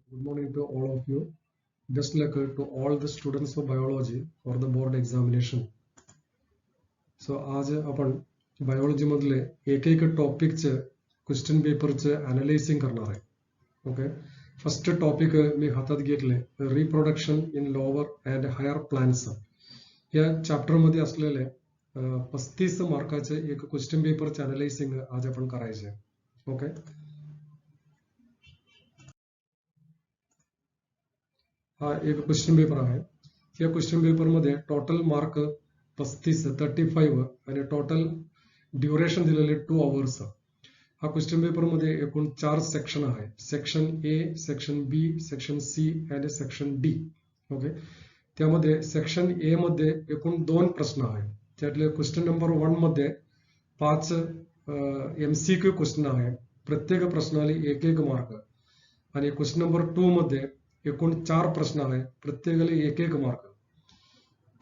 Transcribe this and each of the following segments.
Good morning to all of you. Best luck to all the students of biology for the board examination. So आज आपण biology मधले एक एक टॉपिकचे question पेपरचे अनालिसिंग करणार आहे. ओके, फर्स्ट टॉपिक मी हातात घेतले reproduction in lower and higher plants. या चॅप्टर मध्ये असलेले 35 मार्काचे एक क्वेश्चन पेपरचे अनालिसिंग आज आपण करायचे. ओके, हा एक क्वेश्चन पेपर आहे. या क्वेश्चन पेपर मध्ये टोटल मार्क 35 आणि टोटल ड्युरेशन दिलेले 2 आवर्स. हा क्वेश्चन पेपर मध्ये एकूण 4 सेक्शन आहे. Section A, section B, section C आणि सेक्शन डी. ओके, त्यामध्ये सेक्शन ए मध्ये एकूण 2 प्रश्न आहेत. त्यातले क्वेश्चन नंबर 1 मध्ये 5 MCQ क्वेश्चन आहे. प्रत्येक प्रश्नाला 1 मार्क. आणि क्वेश्चन नंबर 2 मध्ये एकूण 4 प्रश्न आहे. प्रत्येकाला 1 मार्क.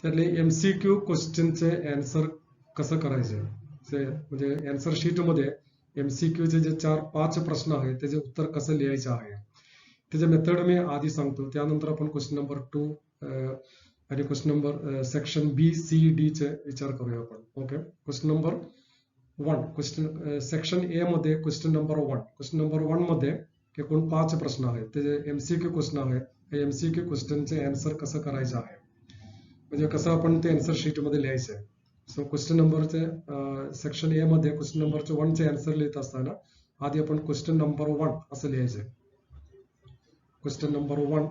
त्यातले MCQ क्वेश्चनचे आन्सर कसं करायचे म्हणजे आन्सर शीट मध्ये MCQ चे जे 4-5 प्रश्न आहेत त्याचे उत्तर कसं लिहायचे आहे त्याचे मेथड मी आधी सांगतो. त्यानंतर आपण क्वेश्चन नंबर 2 आणि क्वेश्चन नंबर सेक्शन बी, सी, डी चे विचार करूया आपण. Okay, question number 1 question section A मध्ये क्वेश्चन नंबर 1. क्वेश्चन नंबर 1 मध्ये एकूण 5 प्रश्न आहेत. त्याचे MCQ क्वेश्चन आहे. MCQ क्वेश्चनचे आन्सर कसं करायचं आहे म्हणजे कसं आपण ते आन्सर शीट मध्ये लिहायचं. सो क्वेश्चन नंबरचे सेक्शन ए मध्ये क्वेश्चन नंबरचे 1 चे आन्सर लिहित असताना आधी आपण क्वेश्चन नंबर 1 असं लिहायचं. क्वेश्चन नंबर 1,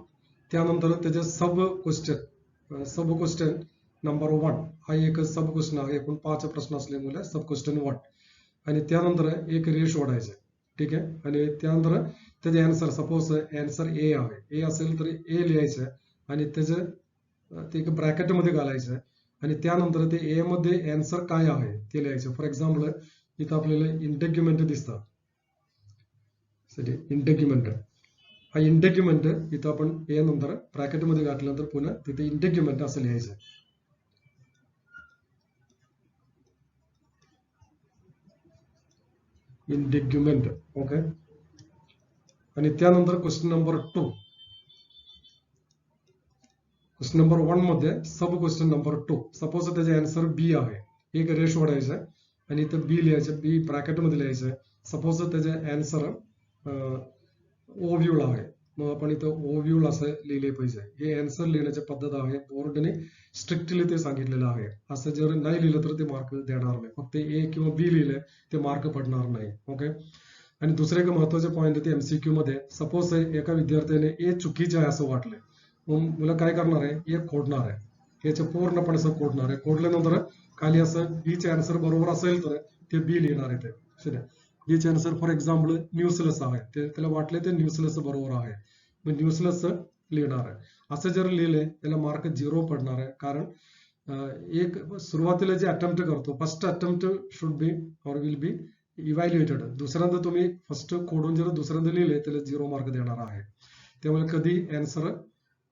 त्यानंतर त्याचे सब क्वेश्चन नंबर 1 हा एक सब क्वेश्चन आहे. एकूण 5 प्रश्न असल्यामुळे सब क्वेश्चन 1 आणि त्यानंतर एक रेष ओढायचे. ठीक आहे, आणि त्यानंतर त्याचे आन्सर सपोज आन्सर ए आहे. ए असेल तर ए लिहायचं आणि त्याचे ते एक ब्रॅकेट मध्ये घालायचं आणि त्यानंतर ते ए मध्ये आन्सर काय आहे ते लिहायचं. फॉर एक्झाम्पल इथं आपल्याला इंटेग्युमेंट दिसतात. इंटेग्युमेंट हा इंटेग्युमेंट इथं आपण ए नंतर ब्रॅकेट मध्ये घातल्यानंतर पुन्हा तिथे इंटेग्युमेंट असं लिहायचं. इंटेग्युमेंट. ओके, आणि त्यानंतर क्वेश्चन नंबर 2. क्वेश्चन नंबर 1 मध्ये सब क्वेश्चन नंबर 2 सपोज त्याचे आन्सर बी आहे. एक रेष ओढायचं आणि इथं बी लिहायचं. बी ब्रॅकेट मध्ये लिहायचं. सपोज त्याचे आन्सर ओव्ह्यूल आहे. मग आपण इथं ओव्ह्यूल असं लिहिले पाहिजे. हे आन्सर लिहिण्याची पद्धत आहे. बोर्डने स्ट्रिक्टली ते सांगितलेलं आहे. असं जर नाही लिहिलं तर ते मार्क देणार नाही. फक्त ए किंवा बी लिहिले ते मार्क पडणार नाही. ओके, आणि दुसरे एक महत्वाचे पॉईंट ते MCQ मध्ये सपोज एका विद्यार्थ्याने ए चुकीचे आहे असं वाटलंय. मग मुलं काय करणार आहे, एक खोडणार आहे. याचं पूर्णपणे असं खोडणार आहे. खोडल्यानंतर खाली असं बी चे आन्सर बरोबर असेल तर ते बी लिहिणार आहे. ते बी चे आन्सर फॉर एक्झाम्पल न्यूसलेस आहे. ते त्याला वाटले ते न्यूसलेस बरोबर आहे. मग न्यूसलेस लिहिणार आहे. असं जर लिहिले त्याला मार्क 0 पडणार आहे. कारण एक सुरुवातीला जे अटेम्प्ट करतो first attempt should be or will be evaluated. दुसऱ्यांदा तुम्ही फर्स्ट खोडून जर दुसऱ्यांदा लिहिले त्याला 0 मार्क देणार आहे. त्यामुळे कधी आन्सर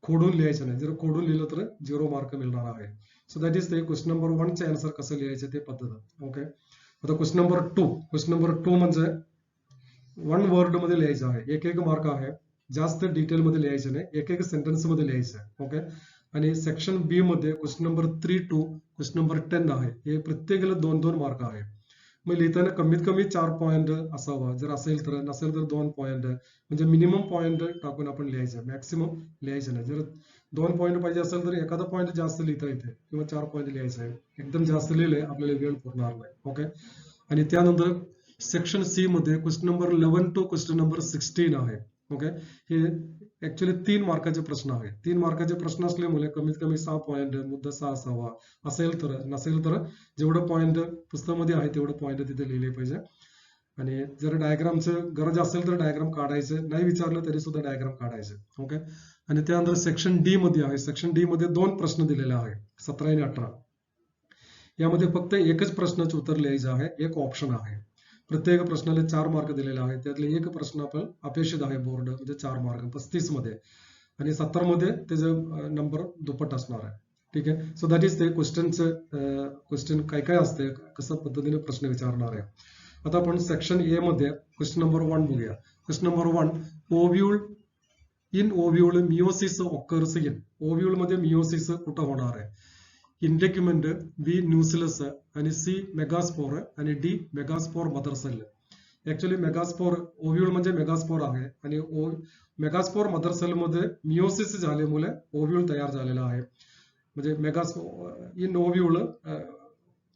खोडून लिहायचं नाही. जर खोडून लिहिलं तर 0 मार्क मिळणार आहे. सो दॅट इज ते क्वेश्चन नंबर 1 चे आन्सर कसं लिहायचं ते पद्धत. ओके, आता क्वेश्चन नंबर 2. क्वेश्चन नंबर 2 म्हणजे 1 वर्ड मध्ये लिहायचं आहे. 1 मार्क आहे. जास्त डिटेल मध्ये लिहायचं नाही. 1 सेंटेन्स मध्ये लिहायचं. ओके, आणि सेक्शन बी मध्ये question number 3 to question number 10 आहे. हे प्रत्येकाला 2-2 मार्क आहे. मग लिहिताना कमीत कमी 4 पॉईंट असावा. जर असेल तर, नसेल तर 2 पॉईंट. म्हणजे मिनिमम पॉईंट टाकून आपण लिहायचं. मॅक्सिमम लिहायचं नाही. जर 2 पॉईंट पाहिजे असेल तर एखादा पॉईंट जास्त लिहिता येते किंवा 4 पॉईंट लिहायचं आहे. एकदम जास्त लिहिले आपल्याला वेळ पुरणार नाही. ओके, आणि त्यानंतर सेक्शन सी मध्ये question number 11 to question number 16 आहे. ओके, हे ऍक्च्युअली 3 मार्काचे प्रश्न आहेत. 3 मार्काचे प्रश्न असल्यामुळे कमीत कमी 6 पॉईंट, मुद्दा 6 असावा. असेल तर, नसेल तर जेवढं पॉईंट पुस्तकामध्ये आहे तेवढं पॉईंट तिथे लिहिले पाहिजे. आणि जर डायग्रामचं गरज असेल तर डायग्राम काढायचं. नाही विचारलं तरी सुद्धा डायग्राम काढायचं. ओके, आणि त्यानंतर सेक्शन डी मध्ये आहे. सेक्शन डी मध्ये 2 प्रश्न दिलेले आहेत, 17 आणि 18. यामध्ये फक्त एकच प्रश्नाचं उत्तर लिहायचं आहे. एक ऑप्शन आहे. प्रत्येक प्रश्नाला 4 मार्क दिलेले आहेत. त्यातले एक प्रश्न आपण अपेक्षित आहे बोर्ड म्हणजे 4 मार्क 35 मध्ये आणि 70 मध्ये त्याचं नंबर दुप्पट असणार आहे. ठीक आहे, सो दॅट इज ते क्वेश्चन काय काय असते, कसं पद्धतीने प्रश्न विचारणार आहे. आता आपण सेक्शन ए मध्ये क्वेश्चन नंबर 1 बघूया. Question number 1, ovule in ovule meiosis occurs in ovule मध्ये मियोसिस कुठं होणार आहे? इंटेग्युमेंट, बी न्यूक्लियस आणि सी मेगास्पोर आणि D megaspore mother cell. Actually megaspore ovule म्हणजे मेगास्पोर आहे आणि मेगास्पोर मदर सेल मध्ये मियोसिस झाल्यामुळे ओव्ह्यूल तयार झालेला आहे. म्हणजे in ovule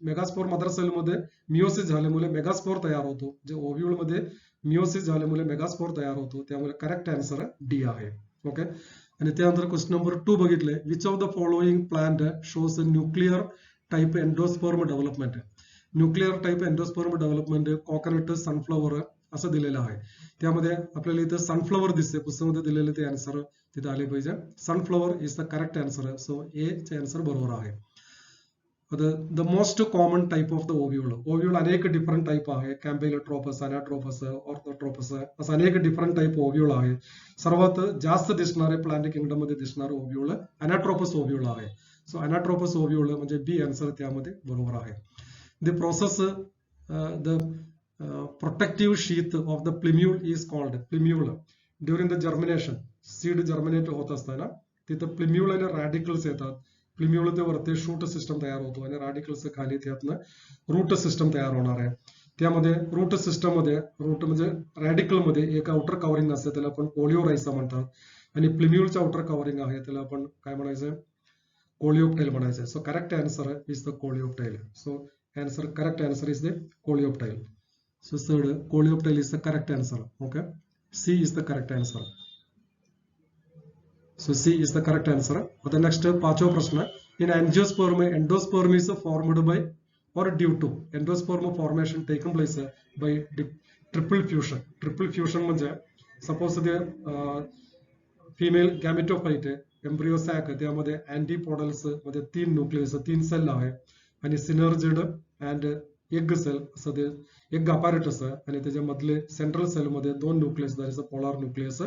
megaspore mother cell मध्ये मियोसिस झाल्यामुळे मेगास्पोर तयार होतो. जे ओव्ह्यूल मध्ये मियोसिस झाल्यामुळे मेगास्पोर तयार होतो. त्यामुळे करेक्ट आन्सर डी आहे. ओके. आणि त्यानंतर क्वेश्चन नंबर 2 बघितले. Which of the following plant shows nuclear type endosperm development. Nuclear type endosperm development coconut, sunflower असं दिलेलं आहे. त्यामध्ये आपल्याला इथं सनफ्लॉवर दिसते, पुस्तकामध्ये दिलेले ते आन्सर तिथे आले पाहिजे. Sunflower is the correct answer. So A चे आन्सर बरोबर आहे. The most common type of the ovule. Ovule अनेक डिफरंट टाइप आहे. कॅम्पेलोट्रोपस, अनाट्रोपस, ऑर्थोट्रोपस असं अनेक डिफरंट टाइप ओव्ह्यूल आहे. सर्वात जास्त दिसणारे प्लांट किंगडम मध्ये दिसणारे ओव्ह्यूल अनाट्रोपस ओव्ह्यूल आहे. सो अनाट्रोपस ओव्ह्यूल म्हणजे बी आन्सर त्यामध्ये बरोबर आहे. The process the protective sheath of the plumule is called. Plumule during the germination, seed germinate होत असताना तिथं प्लिम्यूल आणि रॅडिकल्स येतात. प्लिम्यूल ते वरती शूट सिस्टम तयार होतो आणि रॅडिकल्स खाली त्यातनं रूट सिस्टम तयार होणार आहे. त्यामध्ये रूट सिस्टम मध्ये रूट म्हणजे रॅडिकल मध्ये एक आउटर कव्हरिंग असते, त्याला आपण कोलिओराइसा म्हणतात. आणि प्लिम्यूलचं आउटर कव्हरिंग आहे त्याला आपण काय म्हणायचं? कोलिओप्टाइल म्हणायचं. So correct answer is the coleoptile. So correct answer is the coleoptile. So third coleoptile is the correct answer. Okay. C is the correct answer. So C is the correct answer. For the next पांचवा प्रश्न. In angiosperm, endosperm is formed by or due to. Endosperm formation taken place by triple fusion. Triple fusion म्हणजे suppose the female gametophyte embryo sac त्यामध्ये antipodals मध्ये 3 nucleus 3 cell आहे आणि synergid and egg cell असं ते egg apparatus आणि त्याच्यामधले central cell मध्ये 2 nucleus, that is a polar nucleus.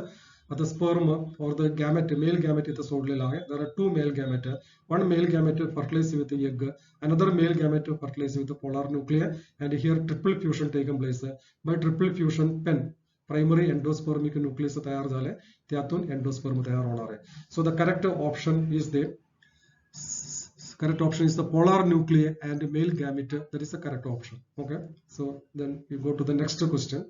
आता sperm or the gamete, male gamete इथं सोडलेला आहे. There are 2 male gamete. One male gamete fertilized with the egg, another male gamete fertilized with the polar nuclei, and here triple fusion taken place. By triple fusion pen primary endospermic nucleus तयार झाले, त्यातून endosperm तयार होणार आहे. So the correct option is the polar nuclei and male gamete. That is the correct option. Okay. So then we go to the next question.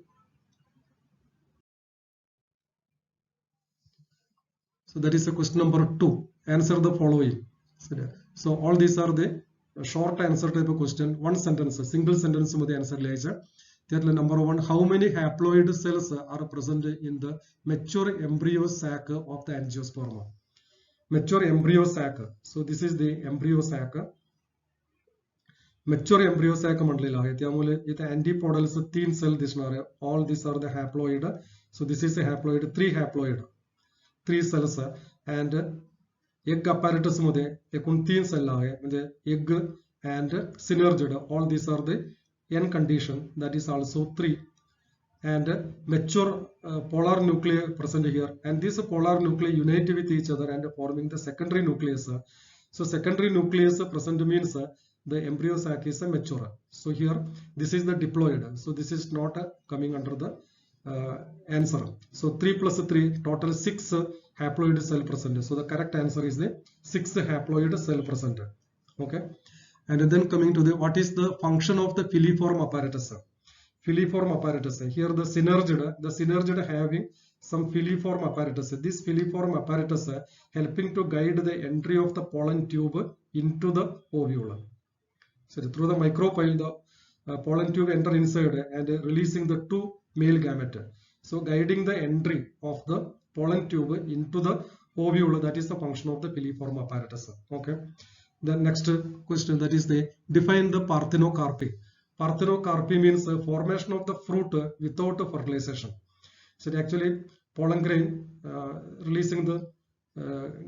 So that is the question number 2. Answer the following. So all these are the short answer type of question. One sentence, single sentence मध्ये answer लिहायचं. त्यातलं number 1, how many haploid cells are present in the mature embryo sac of the angiosperm? Mature embryo sac. So this is the embryo sac. Mature embryo sac म्हटलेलं आहे. त्यामुळे इथे antipodals 3 cell दिसणार आहे. All these are the haploid. So this is a haploid, 3 haploid. 3 cells and egg apparatus मध्ये एकूण 3 cell आहे. म्हणजे egg and synergid. All these are the N condition, that is also 3. And mature polar nuclei present here. And these polar nuclei unite with each other and forming the secondary nucleus. So secondary nucleus present means the embryo sac is mature. So here this is the diploid. So this is not coming under the answer. So 3 plus 3, total 6 haploid cell present. So the correct answer is the 6 haploid cell present. Okay. And then coming to the what is the function of the filiform apparatus? Filiform apparatus. Here the synergid having some filiform apparatus. This filiform apparatus helping to guide the entry of the pollen tube into the ovule. So through the micropyle, the pollen tube enter inside and releasing the 2 male gamete. So guiding the entry of the pollen tube into the ovule, that is the function of the filiform apparatus. Okay. The next question, that is the define the parthenocarpy. Parthenocarpy means formation of the fruit without fertilization. So actually pollen grain releasing the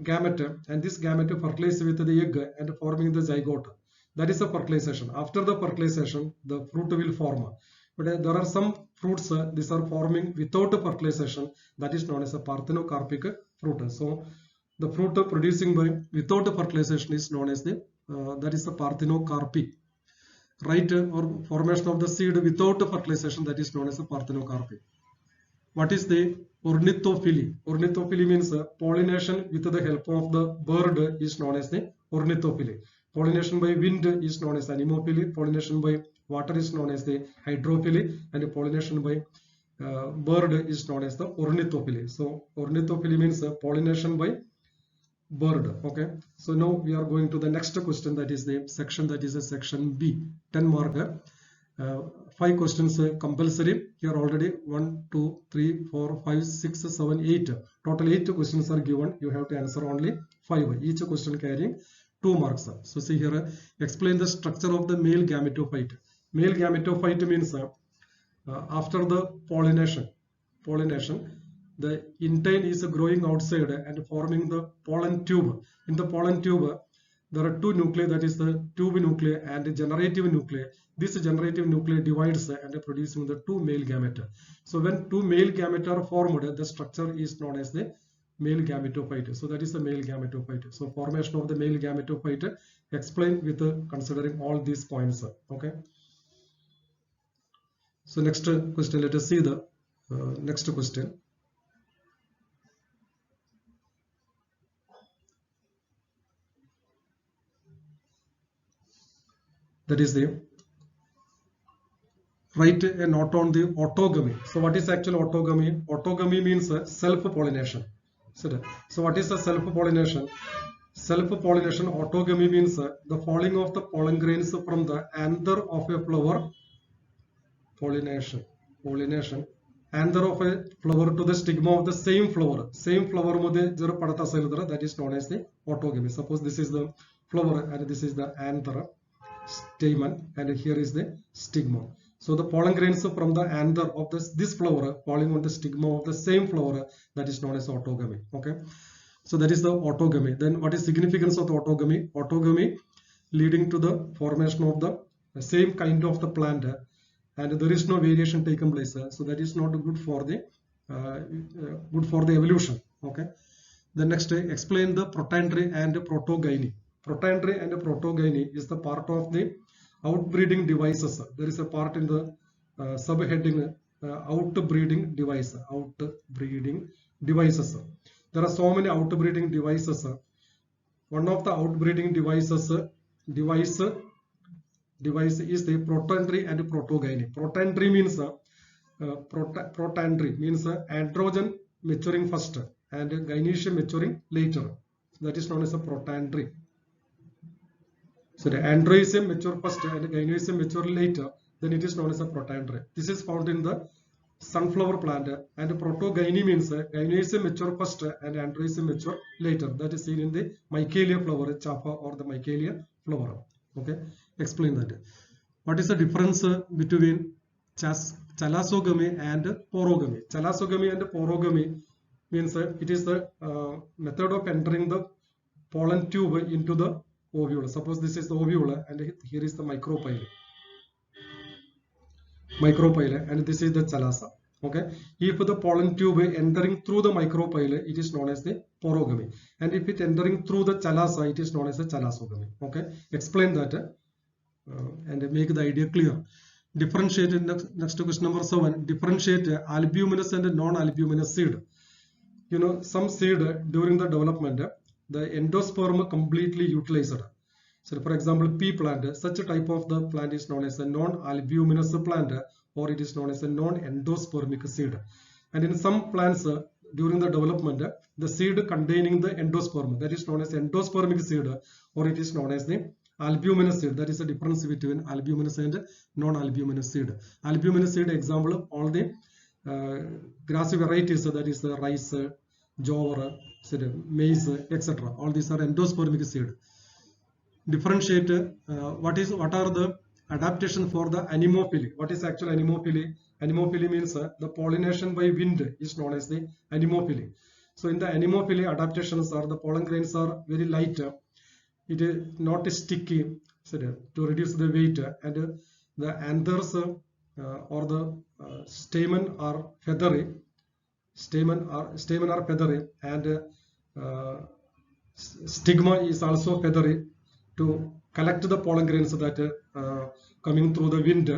gamete, and this gamete fertilized with the egg and forming the zygote. That is the fertilization. After the fertilization, the fruit will form. But there are some fruits these are forming without fertilization, that is known as a parthenocarpic fruit. So the fruit producing by without fertilization is known as the that is the parthenocarpy. Right, or formation of the seed without fertilization, that is known as a parthenocarpy. what is the ornithophily? Ornithophily means pollination with the help of the bird is known as the ornithophily. Pollination by wind is known as anemophily. Pollination by water is known as the hydrophily, and pollination by bird is known as the ornithophily. So ornithophily means pollination by bird. Okay, so now we are going to the next question, that is the section, that is a section B, 10 marker. 5 questions compulsory. Here already 1, 2, 3, 4, 5, 6, 7, 8. Total 8 questions are given. You have to answer only 5. Each question carrying 2 marks. So see here, explain the structure of the male gametophyte. Male gametophyte means after the pollination, the intestine is growing outside and forming the pollen tube. In the pollen tube, there are 2 nuclei, that is the tube nuclei and generative nuclei. This generative nuclei divides and producing the 2 male gamete. So when 2 male gamete are formed, the structure is known as the male gametophyte. So that is the male gametophyte. So formation of the male gametophyte, explain with considering all these points. Okay. So next question, let us see the next question. That is the write a note on the autogamy. So what is actual autogamy? Autogamy means self-pollination. So what is the self-pollination? Self-pollination, autogamy means the falling of the pollen grains from the anther of a flower. Pollination. Anther of a flower to the stigma of the same flower. Same flower मध्ये जर पडत असेल तर that is known as the autogamy. Suppose this is the flower and this is the anther, stamen, and here is the stigma. So the pollen grains from the anther of this flower falling on the stigma of the same flower, that is known as autogamy. Okay, so that is the autogamy. Then what is significance of the autogamy? Autogamy leading to the formation of the same kind of the plant, and there is no variation taken place. So that is not good for the evolution. Okay. Then next, explain the protandry and protogyny. Protandry and protogyny is the part of the outbreeding devices. There is a part in the subheading outbreeding device. Outbreeding devices. There are so many outbreeding devices. One of the outbreeding device is the protandry and protogyny. Protandry means androgen maturing first and gynoecium maturing later. That is known as a protandry. So the androecium mature first and gynoecium mature later, then it is known as a protandry. This is found in the sunflower plant, and protogyny means gynoecium mature first and androecium mature later. That is seen in the Michaelia flower, chapa, or the Michaelia flower. Okay, explain that. What is the difference between chalazomy and porogamy? Chalazomy and porogamy means it is the method of entering the pollen tube into the ovule. Suppose this is the ovule and here is the micropyle, and this is the chalasa. Okay, if the pollen tube entering through the micropyle, it is known as the porogamy, and if it entering through the chalasa, it is known as the chalazomy. Okay, explain that and make the idea clear. Differentiate, next question number 7. Differentiate albuminous and non-albuminous seed. You know, some seed during the development, the endosperm completely utilized. So for example, pea plant, such a type of the plant is known as a non-albuminous plant, or it is known as a non-endospermic seed. And in some plants during the development, the seed containing the endosperm, that is known as endospermic seed, or it is known as the albuminous seed. That is the difference between albuminous and non-albuminous seed. Albuminous seed example, all the grassy varieties, that is the rice, jowar, maize, etc. All these are endospermic seed. Differentiate what are the adaptation for the anemophily. What is actual anemophily? Anemophily means the pollination by wind is known as the anemophily. So in the anemophily, adaptations are the pollen grains are very light, it is not sticky, so to reduce the weight, and the anthers or the stamen are feathery. Stamen are feathery, and stigma is also feathery to collect the pollen grains that coming through the wind.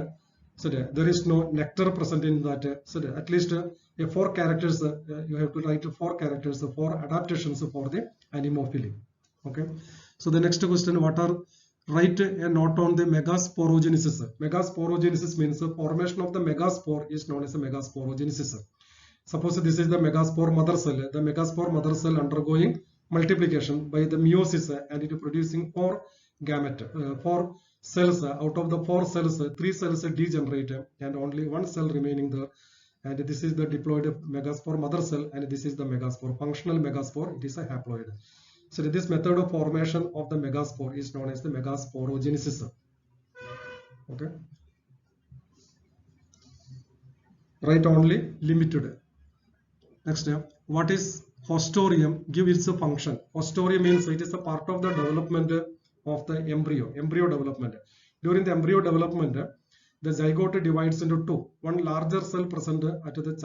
So there is no nectar present in that. So at least 4 characters. You have to write 4 characters, 4 adaptations for the anemophily. Okay. So the next question: what are write a note on the megasporogenesis. Megasporogenesis means the formation of the megaspore is known as a megasporogenesis. Suppose this is the megaspore mother cell. The megaspore mother cell undergoing multiplication by the meiosis and it is producing 4 gamete, 4 cells. Out of the 4 cells, 3 cells degenerate and only 1 cell remaining there. And this is the diploid megaspore mother cell, and this is the megaspore, functional megaspore. It is a haploid. So this method of formation of the megaspore is known as the megasporogenesis. Okay. Write only limited. Next, what is hostorium? Give its a function. Hostorium means it is a part of the development of the embryo development. During the embryo development, the zygote divides into 2. One larger cell present at the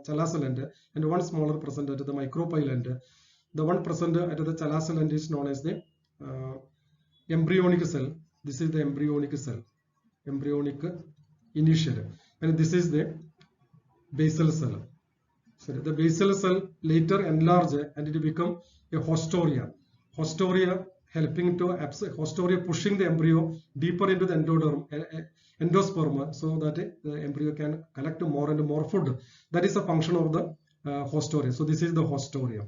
chalacel end and one smaller present at the micropyle end. The one present at the chalacel end is known as the embryonic cell. This is the embryonic cell, embryonic initial, and this is the basal cell. So the basal cell later enlarge and it become a hostoria. Hostoria helping to hostoria pushing the embryo deeper into the endosperm so that the embryo can collect more and more food. That is a function of the hostoria. So this is the hostoria.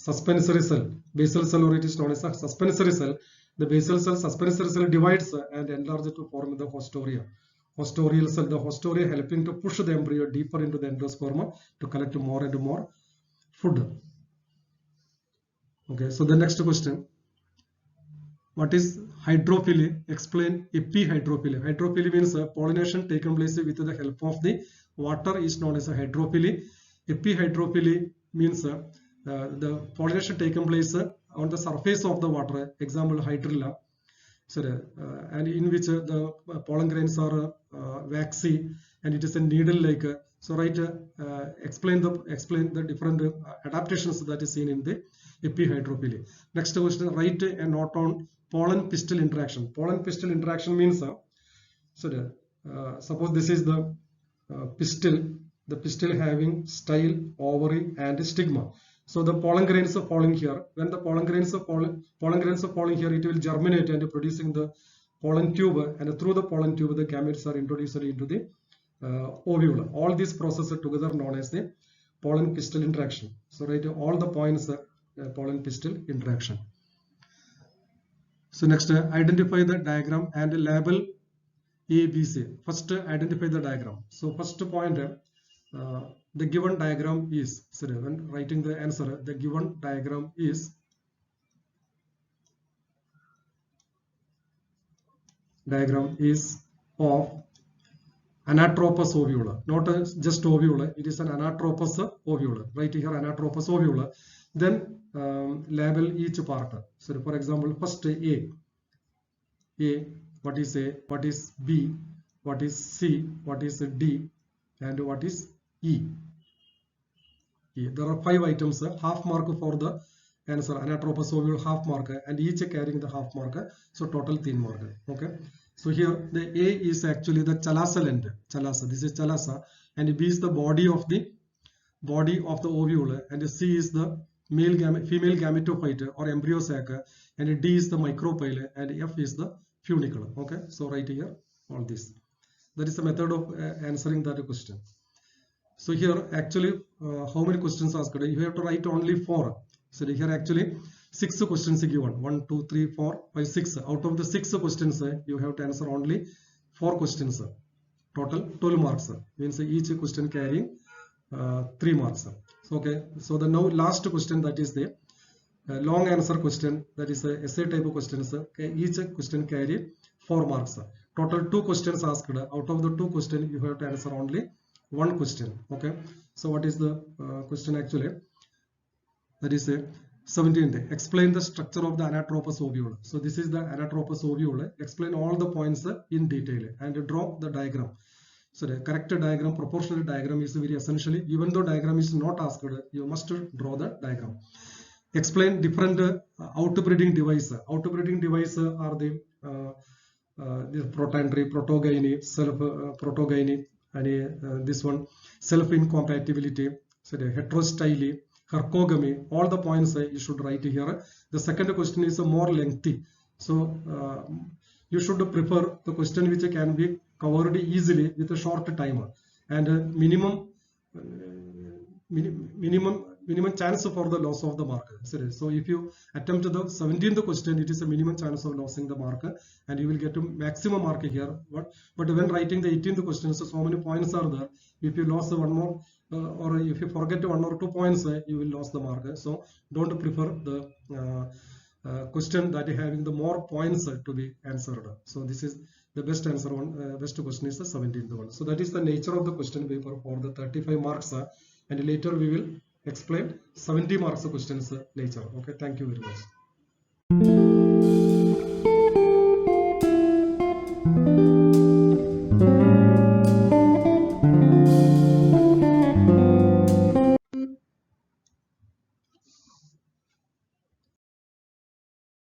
Suspensory cell, basal cell, or it is known as a suspensory cell. The basal cell, suspensory cell divides and enlarges to form the hostoria. Hostorial cell, the hostoria helping to push the embryo deeper into the endosperm to collect more and more food. Okay, so the next question: what is hydrophily? Explain epihydrophily. Hydrophily means pollination taken place with the help of the water is known as a hydrophily. Epihydrophily means the pollination taken place on the surface of the water. Example, hydrilla. So, and in which the pollen grains are waxy and it is a needle-like. So, right, explain the different adaptations that is seen in the epihydrophily. Next question: write a note on pollen pistil interaction. Pollen pistil interaction means suppose this is the pistil. The pistil having style, ovary, and stigma. So the pollen grains are falling here. When the pollen grains are falling here, it will germinate and producing the pollen tube, and through the pollen tube, the gametes are introduced into the ovule. All these processes together known as the pollen pistil interaction. So write all the points pollen pistil interaction. So next, identify the diagram and label A, B, C. First, identify the diagram. So first point. The given diagram is, so when writing the answer, the given diagram is of anatropous ovule, not just ovule, it is an anatropous ovule. Right here, anatropous ovule. Then label each part. So for example, first A, what is A, what is B, what is C, what is D, and what is E. There are 5 items, half mark for the answer, anatropous ovule half mark, and each carrying the half mark, so total 3 mark. Okay, so here the A is actually the chalacel end, this is chalasa, and B is the body of the ovule, and C is the female gametophyte or embryo sac, and D is the micropyle, and F is the funicle. Okay, so right here all this. That is the method of answering that question. So here actually how many questions asked? You have to write only 4. So here actually 6 questions given. 1, 2, 3, 4, 5, 6. Out of the 6 questions you have to answer only 4 questions. Total 12 marks. Means each question carrying 3 marks. So okay. So the now last question, that is the long answer question, that is a essay type of questions. Okay. Each question carry 4 marks. Total 2 questions asked. Out of the 2 questions you have to answer only 1 question. Okay, so what is the question actually? That is a 17th. Explain the structure of the anatropous ovule. So this is the anatropous ovule. Explain all the points in detail and draw the diagram. So the correct diagram, proportional diagram is very essentially. Even though diagram is not asked, you must draw the diagram. Explain different outbreeding device. Outbreeding device are the protandry, protogyny, self protogyny, and this one self-incompatibility, so the heterostyle, hercogamy, all the points you should write here. The second question is more lengthy, so you should prefer the question which can be covered easily with a short time, and minimum chance for the loss of the mark. So if you attempt the 17th question, it is a minimum chance of losing the mark, and you will get a maximum mark here. But when writing the 18th question, so many points are there. If you lose one more, or if you forget 1 or 2 points, you will lose the mark. So don't prefer the question that having the more points to be answered. So this is the best answer one. Best question is the 17th one. So that is the nature of the question paper for the 35 marks, and later we will explain 70 marks questions later. Okay, thank you very much.